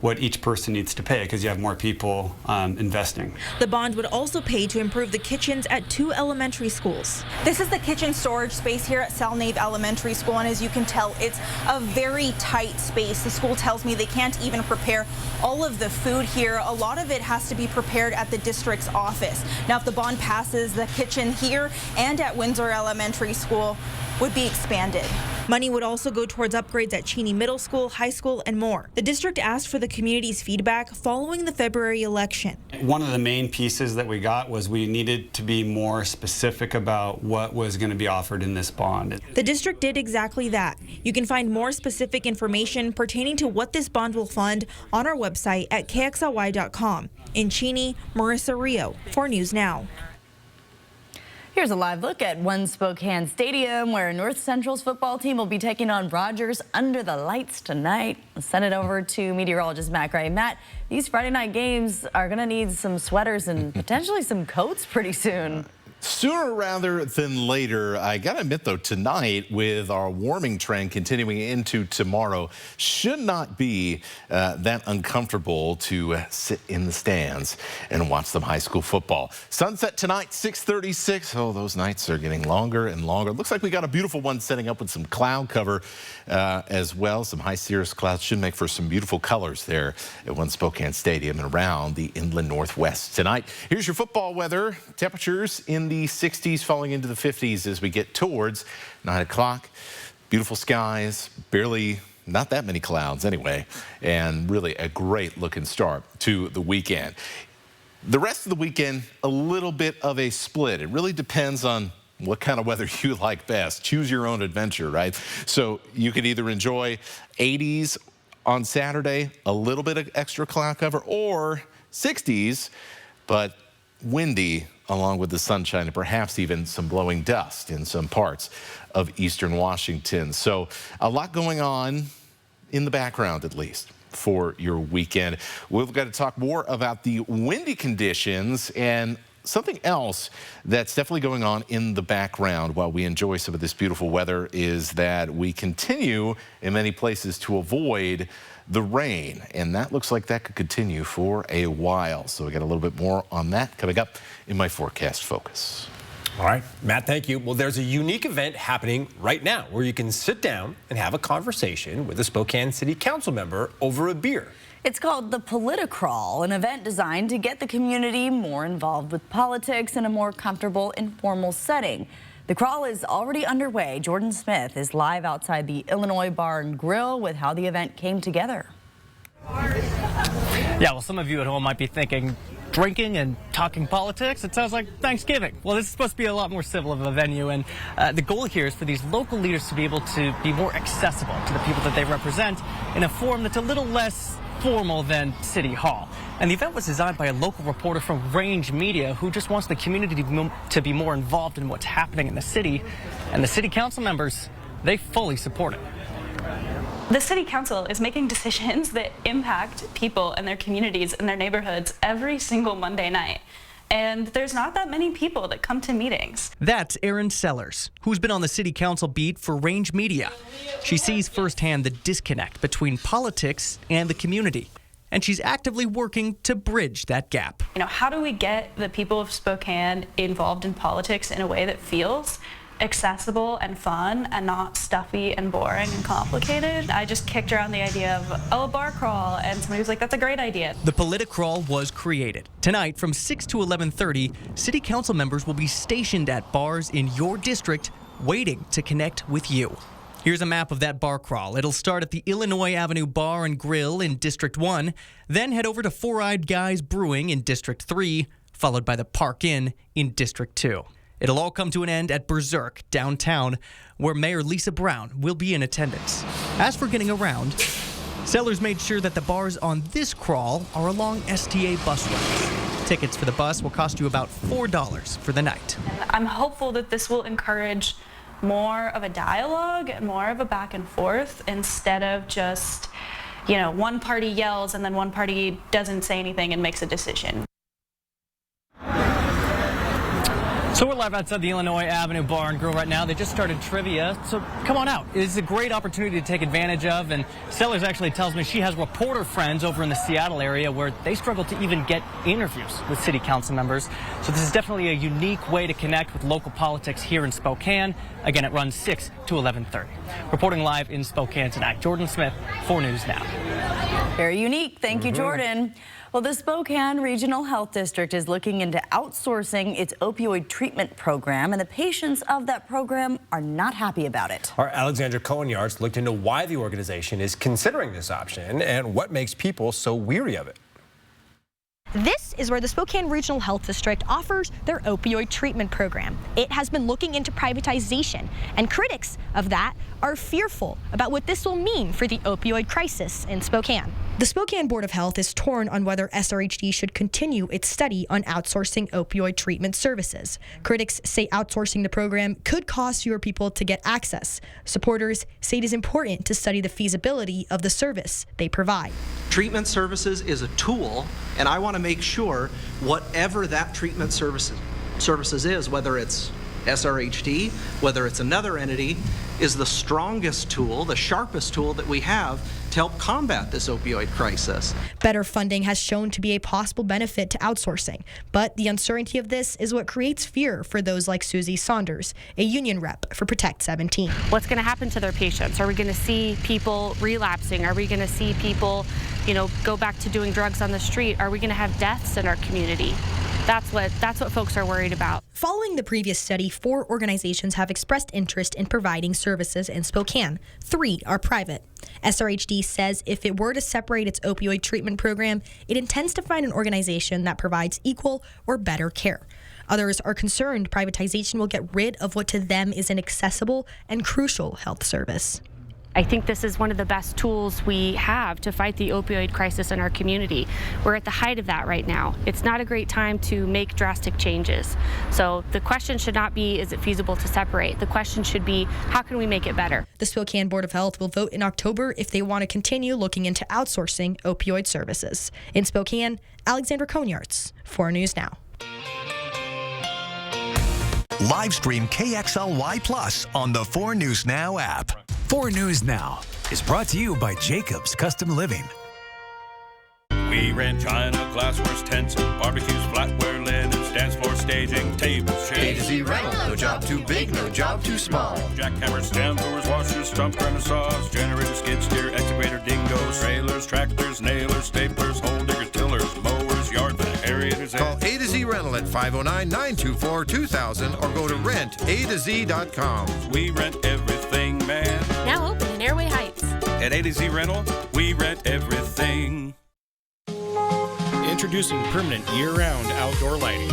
what each person needs to pay because you have more people investing. The bond would also pay to improve the kitchens at 2 elementary schools. This is the kitchen storage space here at Salnave Elementary School, and as you can tell, it's a very tight space. The school tells me they can't even prepare all of the food here. A lot of it has to be prepared at the district's office. Now, if the bond passes, the kitchen here and at Windsor Elementary School would be expanded. Money would also go towards upgrades at Cheney Middle School, high school, and more. The district asked for the community's feedback following the February election. One of the main pieces that we got was we needed to be more specific about what was going to be offered in this bond. The district did exactly that. You can find more specific information pertaining to what this bond will fund on our website at kxly.com. In Cheney, Marissa Rio, 4 News Now. Here's a live look at One Spokane Stadium, where North Central's football team will be taking on Rogers under the lights tonight. I'll send it over to meteorologist Matt Gray. Matt, these Friday night games are going to need some sweaters and potentially some coats pretty soon. Sooner rather than later. I gotta admit though, tonight with our warming trend continuing into tomorrow, should not be that uncomfortable to sit in the stands and watch some high school football. Sunset tonight, 6:36. Oh, those nights are getting longer and longer. Looks like we got a beautiful one setting up with some cloud cover as well. Some high cirrus clouds should make for some beautiful colors there at One Spokane Stadium and around the inland northwest tonight. Here's your football weather. Temperatures in the 60s, falling into the 50s as we get towards 9 o'clock. Beautiful skies, barely, not that many clouds anyway, and really a great looking start to the weekend. The rest of the weekend, a little bit of a split. It really depends on what kind of weather you like best. Choose your own adventure, right? So you can either enjoy 80s on Saturday, a little bit of extra cloud cover, or 60s, but windy along with the sunshine and perhaps even some blowing dust in some parts of eastern Washington. So a lot going on in the background, at least, for your weekend. We've got to talk more about the windy conditions and something else that's definitely going on in the background while we enjoy some of this beautiful weather is that we continue in many places to avoid the rain, and that looks like that could continue for a while. So we got a little bit more on that coming up in my forecast focus. All right, Matt, thank you. Well, there's a unique event happening right now where you can sit down and have a conversation with a Spokane City Council member over a beer. It's called the Politicrawl, an event designed to get the community more involved with politics in a more comfortable, informal setting. The crawl is already underway. Jordan Smith is live outside the Illinois Bar and Grill with how the event came together. Yeah, well, some of you at home might be thinking, drinking and talking politics, it sounds like Thanksgiving. Well, this is supposed to be a lot more civil of a venue, and the goal here is for these local leaders to be able to be more accessible to the people that they represent in a forum that's a little less formal than City Hall. And the event was designed by a local reporter from Range Media who just wants the community to be more involved in what's happening in the city. And the city council members, they fully support it. The city council is making decisions that impact people and their communities and their neighborhoods every single Monday night. And there's not that many people that come to meetings. That's Erin Sellers, who's been on the city council beat for Range Media. She sees firsthand the disconnect between politics and the community, and she's actively working to bridge that gap. You know, how do we get the people of Spokane involved in politics in a way that feels accessible and fun and not stuffy and boring and complicated? I just kicked around the idea of, a bar crawl, and somebody was like, that's a great idea. The Politicrawl was created. Tonight from 6 to 11:30, city council members will be stationed at bars in your district waiting to connect with you. Here's a map of that bar crawl. It'll start at the Illinois Avenue Bar and Grill in District 1, then head over to Four-Eyed Guys Brewing in District 3, followed by the Park Inn in District 2. It'll all come to an end at Berserk, downtown, where Mayor Lisa Brown will be in attendance. As for getting around, Sellers made sure that the bars on this crawl are along STA bus routes. Tickets for the bus will cost you about $4 for the night. I'm hopeful that this will encourage more of a dialogue and more of a back and forth instead of just, you know, one party yells and then one party doesn't say anything and makes a decision. So we're live outside the Illinois Avenue Bar and Grill right now. They just started trivia, so come on out. It's a great opportunity to take advantage of, and Sellers actually tells me she has reporter friends over in the Seattle area where they struggle to even get interviews with city council members. So this is definitely a unique way to connect with local politics here in Spokane. Again, it runs 6 to 11:30. Reporting live in Spokane tonight, Jordan Smith, 4 News Now. Very unique. Thank you, Jordan. Well, the Spokane Regional Health District is looking into outsourcing its opioid treatment program, and the patients of that program are not happy about it. Our Alexandra Cohen-Yards looked into why the organization is considering this option and what makes people so weary of it. This is where the Spokane Regional Health District offers their opioid treatment program. It has been looking into privatization, and critics of that are fearful about what this will mean for the opioid crisis in Spokane. The Spokane Board of Health is torn on whether SRHD should continue its study on outsourcing opioid treatment services. Critics say outsourcing the program could cause fewer people to get access. Supporters say it is important to study the feasibility of the service they provide. Treatment services is a tool, and I want to make sure whatever that treatment services is, whether it's SRHD, whether it's another entity, is the strongest tool, the sharpest tool that we have to help combat this opioid crisis. Better funding has shown to be a possible benefit to outsourcing, but the uncertainty of this is what creates fear for those like Susie Saunders, a union rep for Protect 17. What's going to happen to their patients? Are we going to see people relapsing? Are we going to see people, go back to doing drugs on the street? Are we going to have deaths in our community? That's what folks are worried about. Following the previous study, 4 organizations have expressed interest in providing services in Spokane. 3 are private. SRHD says if it were to separate its opioid treatment program, it intends to find an organization that provides equal or better care. Others are concerned privatization will get rid of what to them is an accessible and crucial health service. I think this is one of the best tools we have to fight the opioid crisis in our community. We're at the height of that right now. It's not a great time to make drastic changes. So the question should not be, is it feasible to separate? The question should be, how can we make it better? The Spokane Board of Health will vote in October if they want to continue looking into outsourcing opioid services. In Spokane, Alexandra Konyarts, 4 News Now. Live stream KXLY Plus on the 4 News Now app. 4 News Now is brought to you by Jacobs Custom Living. We rent china, glassware, tents, and barbecues, flatware, linen, dance floor, staging, tables, chairs. A to Z rental, no job too big, no job too small. Jackhammers, stand doors, washers, stump grinder saws, generators, skid steer, excavator, dingoes, trailers, tractors, nailers, staplers, hole diggers, tillers, mowers, yard vac, aerators. Call A to Z rental at 509-924-2000 or go to rentatoz.com. We rent everything, man. Now open in Airway Heights. At A to Z rental, we rent everything. Introducing permanent year-round outdoor lighting.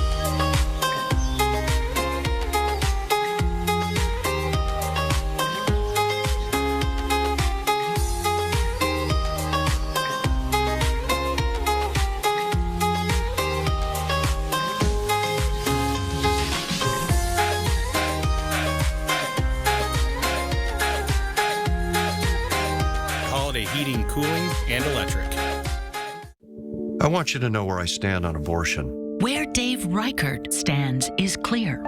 Holiday heating, cooling, and electric. I want you to know where I stand on abortion. Where Dave Reichert stands is clear.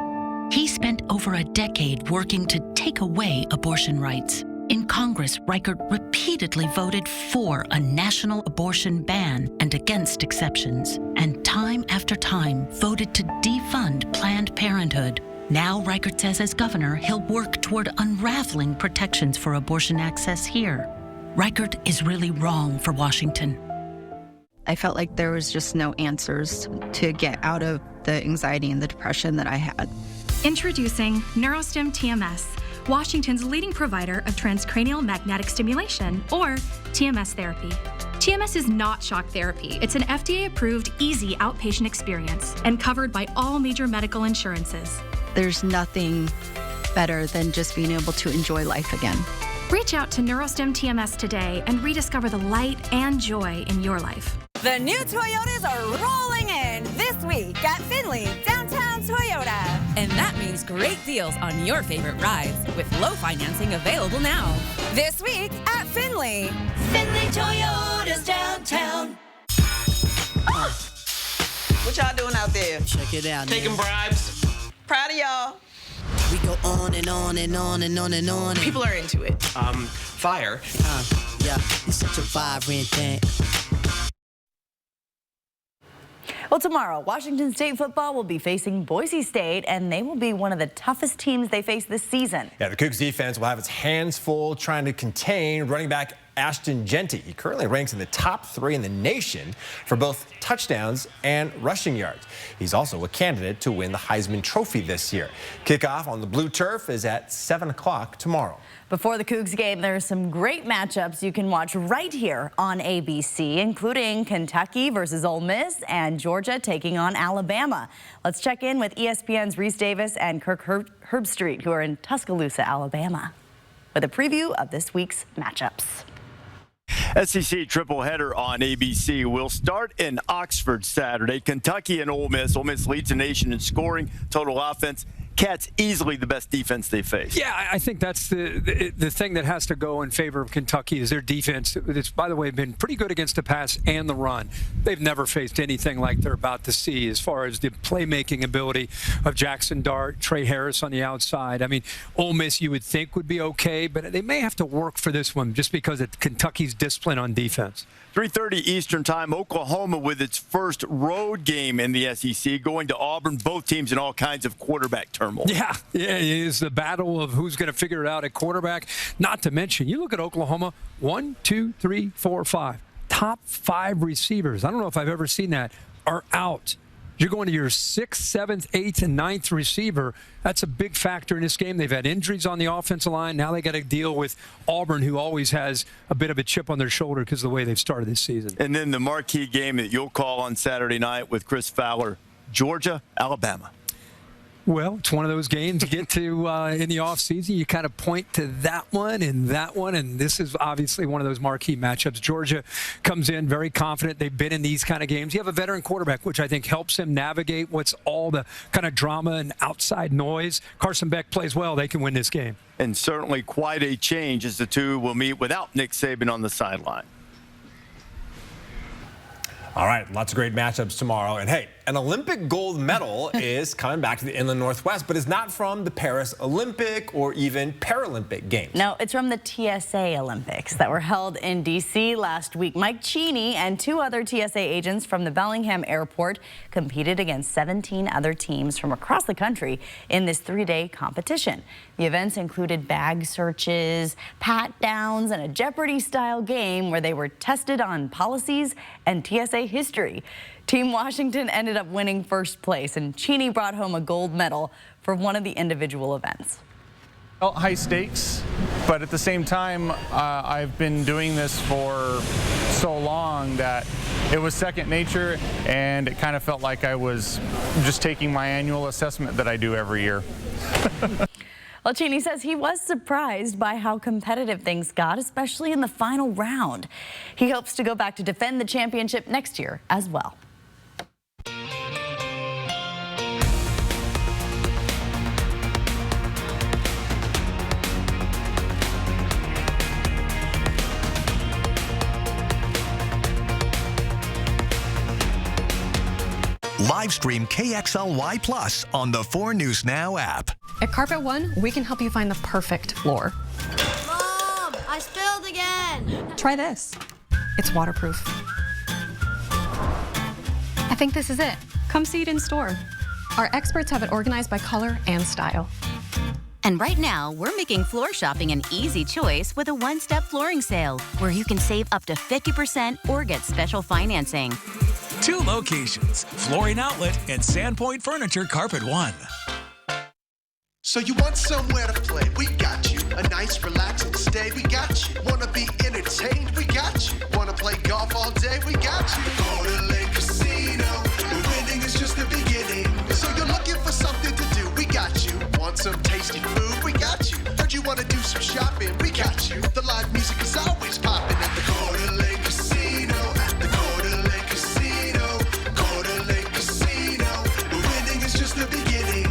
He spent over a decade working to take away abortion rights. In Congress, Reichert repeatedly voted for a national abortion ban and against exceptions, and time after time voted to defund Planned Parenthood. Now Reichert says as governor, he'll work toward unraveling protections for abortion access here. Reichert is really wrong for Washington. I felt like there was just no answers to get out of the anxiety and the depression that I had. Introducing NeuroStim TMS, Washington's leading provider of transcranial magnetic stimulation, or TMS therapy. TMS is not shock therapy. It's an FDA-approved, easy outpatient experience and covered by all major medical insurances. There's nothing better than just being able to enjoy life again. Reach out to NeuroStim TMS today and rediscover the light and joy in your life. The new Toyotas are rolling in this week at Findlay Downtown Toyota. And that means great deals on your favorite rides with low financing available now. This week at Findlay. Findlay Toyota's downtown. What y'all doing out there? Check it out. Taking bribes? Proud of y'all. We go on and on and on and on and on. People are into it. Fire. Yeah, it's such a vibrant thing. Well, tomorrow, Washington State football will be facing Boise State, and they will be one of the toughest teams they face this season. Yeah, the Cougs defense will have its hands full trying to contain running back Ashton Genty. He currently ranks in the top 3 in the nation for both touchdowns and rushing yards. He's also a candidate to win the Heisman Trophy this year. Kickoff on the blue turf is at 7 o'clock tomorrow. Before the Cougs game, there are some great matchups you can watch right here on ABC, including Kentucky versus Ole Miss and Georgia taking on Alabama. Let's check in with ESPN's Reese Davis and Kirk Herbstreit, who are in Tuscaloosa, Alabama, with a preview of this week's matchups. SEC triple header on ABC will start in Oxford Saturday. Kentucky and Ole Miss. Ole Miss leads the nation in scoring, total offense. Cats easily the best defense they face. Yeah, I think that's the thing that has to go in favor of Kentucky is their defense. It's, by the way, been pretty good against the pass and the run. They've never faced anything like they're about to see as far as the playmaking ability of Jackson Dart, Trey Harris on the outside. I mean, Ole Miss you would think would be okay, but they may have to work for this one just because of Kentucky's discipline on defense. 3:30 Eastern Time, Oklahoma with its first road game in the SEC, going to Auburn. Both teams in all kinds of quarterback turmoil. Yeah, it is the battle of who's going to figure it out at quarterback. Not to mention, you look at Oklahoma, 1, 2, 3, 4, 5. Top 5 receivers. I don't know if I've ever seen that, are out. You're going to your 6th, 7th, 8th, and 9th receiver. That's a big factor in this game. They've had injuries on the offensive line. Now they got to deal with Auburn, who always has a bit of a chip on their shoulder because of the way they've started this season. And then the marquee game that you'll call on Saturday night with Chris Fowler, Georgia, Alabama. Well, it's one of those games you get to in the offseason. You kind of point to that one, and this is obviously one of those marquee matchups. Georgia comes in very confident. They've been in these kind of games. You have a veteran quarterback, which I think helps him navigate what's all the kind of drama and outside noise. Carson Beck plays well. They can win this game. And certainly quite a change as the two will meet without Nick Saban on the sideline. All right, lots of great matchups tomorrow. And hey, an Olympic gold medal is coming back to the Inland Northwest, but it's not from the Paris Olympic or even Paralympic Games. No, it's from the TSA Olympics that were held in D.C. last week. Mike Cheney and 2 other TSA agents from the Bellingham Airport competed against 17 other teams from across the country in this 3-day competition. The events included bag searches, pat-downs, and a Jeopardy-style game where they were tested on policies and TSA history. Team Washington ended up winning first place, and Cheney brought home a gold medal for one of the individual events. Well, high stakes, but at the same time, I've been doing this for so long that it was second nature, and it kind of felt like I was just taking my annual assessment that I do every year. Well, Cheney says he was surprised by how competitive things got, especially in the final round. He hopes to go back to defend the championship next year as well. Live stream KXLY Plus on the 4 News Now app. At Carpet One, we can help you find the perfect floor. Mom, I spilled again. Try this. It's waterproof. I think this is it. Come see it in store. Our experts have it organized by color and style. And right now, we're making floor shopping an easy choice with a one-step flooring sale, where you can save up to 50% or get special financing. 2 locations, Flooring Outlet and Sandpoint Furniture Carpet One. So you want somewhere to play? We got you. A nice, relaxing stay? We got you. Wanna be entertained? We got you. Wanna play golf all day? We got you. Go to Lake Casino. Winning is just the beginning. So you're looking for something to do? We got you. Want some tasty food? We got you. Heard you wanna do some shopping? We got you. The live music is always popping at the Go to Lake Casino. At the Go to Lake Casino. Go to Lake Casino. Winning is just the beginning.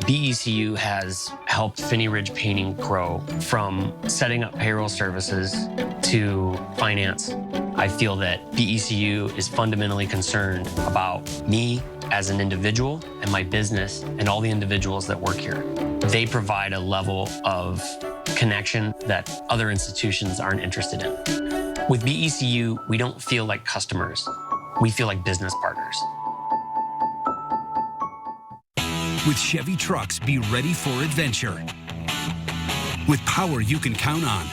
BECU has helped Finney Ridge Painting grow from setting up payroll services to finance. I feel that BECU is fundamentally concerned about me as an individual and my business and all the individuals that work here. They provide a level of connection that other institutions aren't interested in. With BECU, we don't feel like customers. We feel like business partners. With Chevy trucks, be ready for adventure. With power you can count on.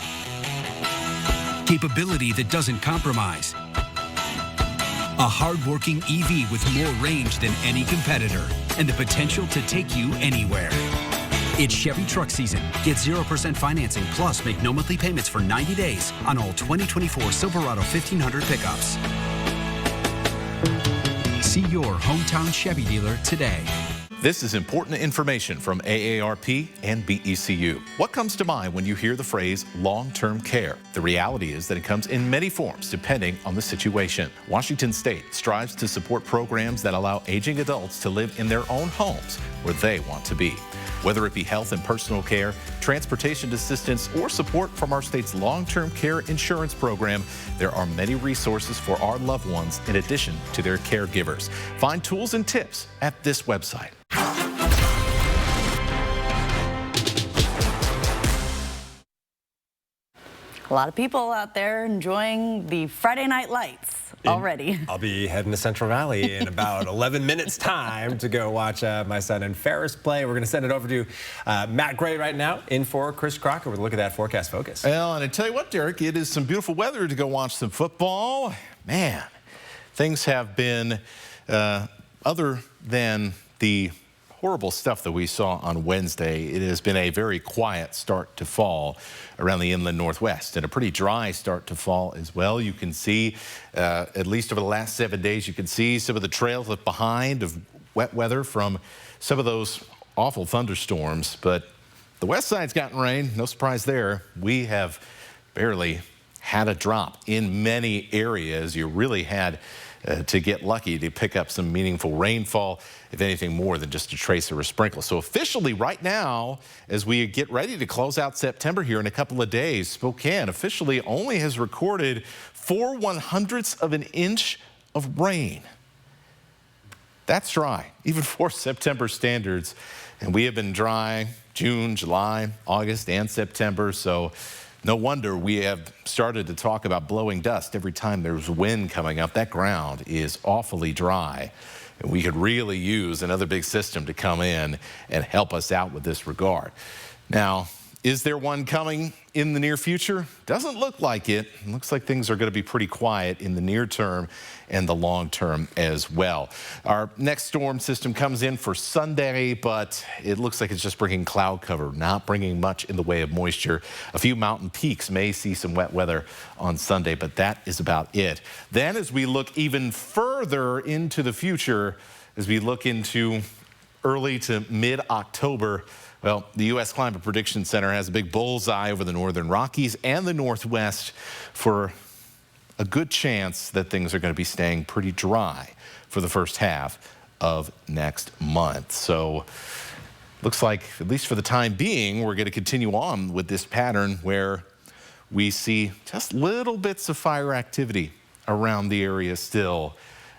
Capability that doesn't compromise. A hard-working EV with more range than any competitor and the potential to take you anywhere. It's Chevy truck season. Get 0% financing plus make no monthly payments for 90 days on all 2024 Silverado 1500 pickups. See your hometown Chevy dealer today. This is important information from AARP and BECU. What comes to mind when you hear the phrase long-term care? The reality is that it comes in many forms depending on the situation. Washington State strives to support programs that allow aging adults to live in their own homes where they want to be. Whether it be health and personal care, transportation assistance, or support from our state's long-term care insurance program, there are many resources for our loved ones in addition to their caregivers. Find tools and tips at this website. A lot of people out there enjoying the Friday night lights already. I'll be heading to Central Valley in about 11 minutes time to go watch my son and Ferris play. We're going to send it over to Matt Gray right now in for Chris Crocker with a look at that forecast focus. Well, and I tell you what, Derek, it is some beautiful weather to go watch some football. Man, things have been, other than the horrible stuff that we saw on Wednesday, it has been a very quiet start to fall around the inland Northwest and a pretty dry start to fall as well. You can see, at least over the last 7 days, you can see some of the trails left behind of wet weather from some of those awful thunderstorms. But the west side's gotten rain, no surprise there. We have barely had a drop in many areas. You really had to get lucky to pick up some meaningful rainfall, if anything more than just a trace or a sprinkle. So officially right now, as we get ready to close out September here in a couple of days, Spokane officially only has recorded 4/100ths of an inch of rain. That's dry, even for September standards. And we have been dry June, July, August, and September. So no wonder we have started to talk about blowing dust every time there's wind coming up. That ground is awfully dry. And we could really use another big system to come in and help us out with this regard. Now, is there one coming in the near future? Doesn't look like it. It looks like things are going to be pretty quiet in the near term and the long term as well. Our next storm system comes in for Sunday, but it looks like it's just bringing cloud cover, not bringing much in the way of moisture. A few mountain peaks may see some wet weather on Sunday, but that is about it. Then as we look even further into the future, as we look into early to mid-October, well, the U.S. Climate Prediction Center has a big bullseye over the northern Rockies and the Northwest for a good chance that things are going to be staying pretty dry for the first half of next month. So looks like, at least for the time being, we're going to continue on with this pattern where we see just little bits of fire activity around the area still,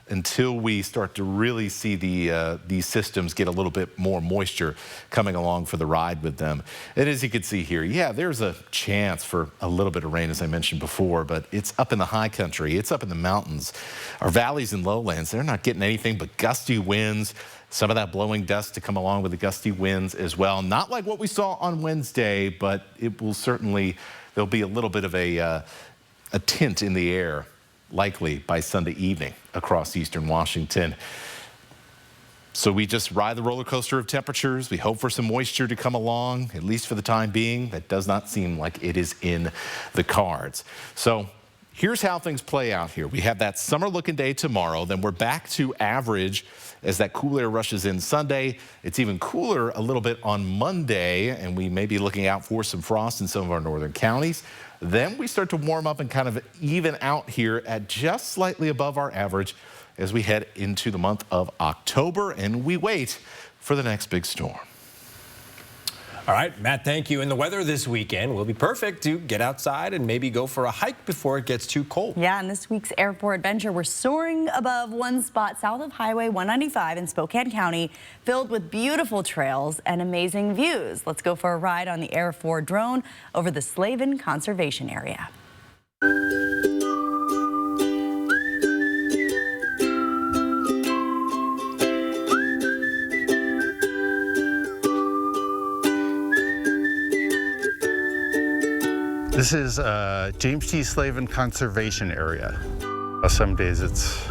until we start to really see these systems get a little bit more moisture coming along for the ride with them. And as you can see here, yeah, there's a chance for a little bit of rain, as I mentioned before, but it's up in the high country. It's up in the mountains. Our valleys and lowlands, they're not getting anything but gusty winds. Some of that blowing dust to come along with the gusty winds as well. Not like what we saw on Wednesday, but it will certainly, there'll be a little bit of a tint in the air, likely by Sunday evening across eastern Washington. So we just ride the roller coaster of temperatures. We hope for some moisture to come along, at least for the time being. That does not seem like it is in the cards. So here's how things play out here. We have that summer looking day tomorrow. Then we're back to average as that cool air rushes in Sunday. It's even cooler a little bit on Monday, and we may be looking out for some frost in some of our northern counties. Then we start to warm up and kind of even out here at just slightly above our average as we head into the month of October, and we wait for the next big storm. All right, Matt, thank you. And the weather this weekend will be perfect to get outside and maybe go for a hike before it gets too cold. Yeah, and this week's Airport Adventure, we're soaring above one spot south of Highway 195 in Spokane County, filled with beautiful trails and amazing views. Let's go for a ride on the Air 4 drone over the Slavin Conservation Area. This is James T. Slavin Conservation Area. Some days it's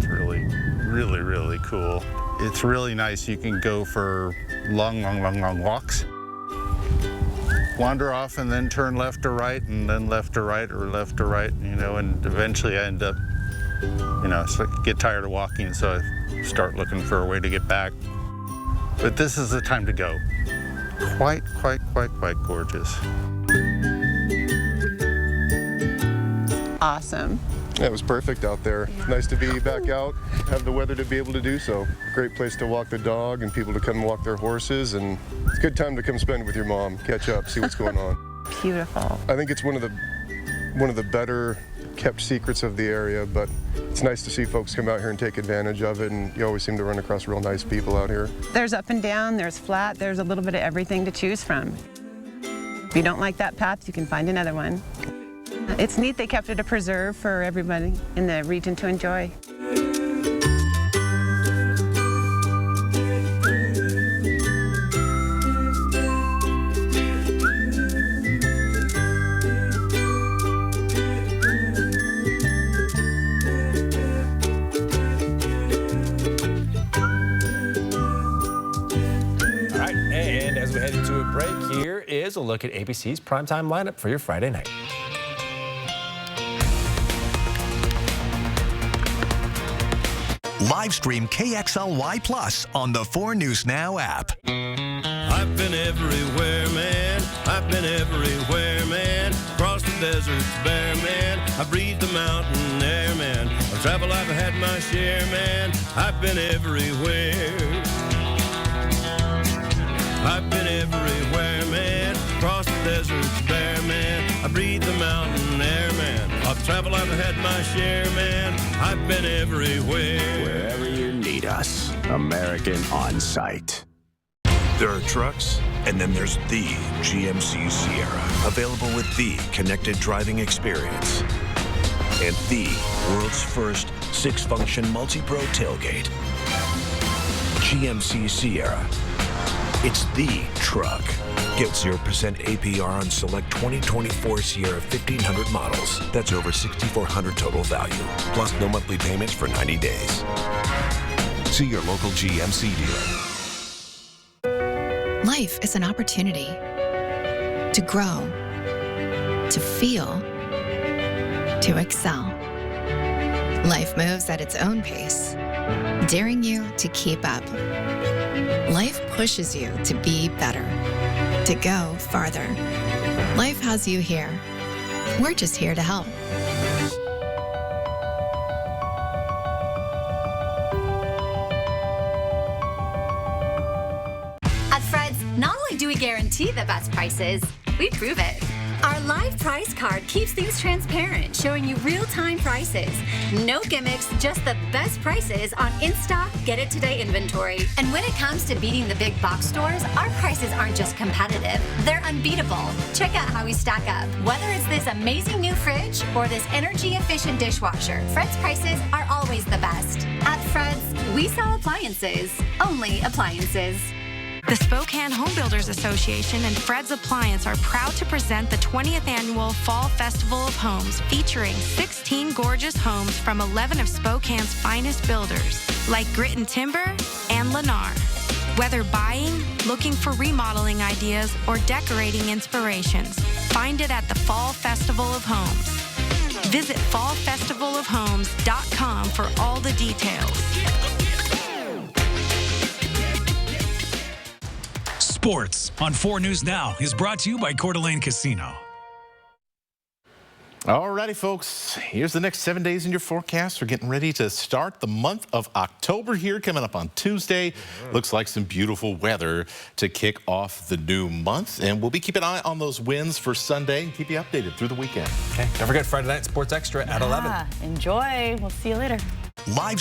really, really cool. It's really nice. You can go for long walks. Wander off and then turn left or right, and then left or right, you know, and eventually I end up, you know, so I get tired of walking, so I start looking for a way to get back. But this is the time to go. Quite gorgeous. Awesome. Yeah, it was perfect out there. Nice to be back out, have the weather to be able to do so. Great place to walk the dog and people to come and walk their horses, and it's a good time to come spend with your mom, catch up, see what's going on. Beautiful. I think it's one of the better kept secrets of the area, but it's nice to see folks come out here and take advantage of it, and you always seem to run across real nice people out here. There's up and down, there's flat, there's a little bit of everything to choose from. If you don't like that path, you can find another one. It's neat they kept it a preserve for everybody in the region to enjoy. All right, and as we head into a break, here is a look at ABC's primetime lineup for your Friday night. Live stream KXLY Plus on the 4 News Now app. I've been everywhere, man. I've been everywhere, man. Across the deserts bare, man. I breathe the mountain air, man. I've traveled, I've had my share, man. I've been everywhere. I've been everywhere, man. Across the deserts bare, man. I breathe the mountain air, man. I've traveled, I've had my share, man. I've been everywhere. Wherever you need us, American On Site. There are trucks, and then there's the GMC Sierra. Available with the connected driving experience. And the world's first 6-function multi-pro tailgate. GMC Sierra. It's the truck. Get 0% APR on select 2024 Sierra 1500 models. That's over $6,400 total value. Plus no monthly payments for 90 days. See your local GMC dealer. Life is an opportunity to grow, to feel, to excel. Life moves at its own pace, daring you to keep up. Life pushes you to be better, to go farther. Life has you here. We're just here to help. At Fred's, not only do we guarantee the best prices, we prove it. Our live price card keeps things transparent, showing you real-time prices. No gimmicks, just the best prices on in-stock, get-it-today inventory. And when it comes to beating the big box stores, our prices aren't just competitive, they're unbeatable. Check out how we stack up. Whether it's this amazing new fridge or this energy-efficient dishwasher, Fred's prices are always the best. At Fred's, we sell appliances, only appliances. The Spokane Home Builders Association and Fred's Appliance are proud to present the 20th Annual Fall Festival of Homes, featuring 16 gorgeous homes from 11 of Spokane's finest builders, like Grit and Timber and Lennar. Whether buying, looking for remodeling ideas, or decorating inspirations, find it at the Fall Festival of Homes. Visit fallfestivalofhomes.com for all the details. Sports on 4 News Now is brought to you by Coeur d'Alene Casino. Alrighty, folks, here's the next 7 days in your forecast. We're getting ready to start the month of October here, coming up on Tuesday. Looks like some beautiful weather to kick off the new month. And we'll be keeping an eye on those winds for Sunday and keep you updated through the weekend. Okay, don't forget Friday Night Sports Extra at 11. Enjoy. We'll see you later. Live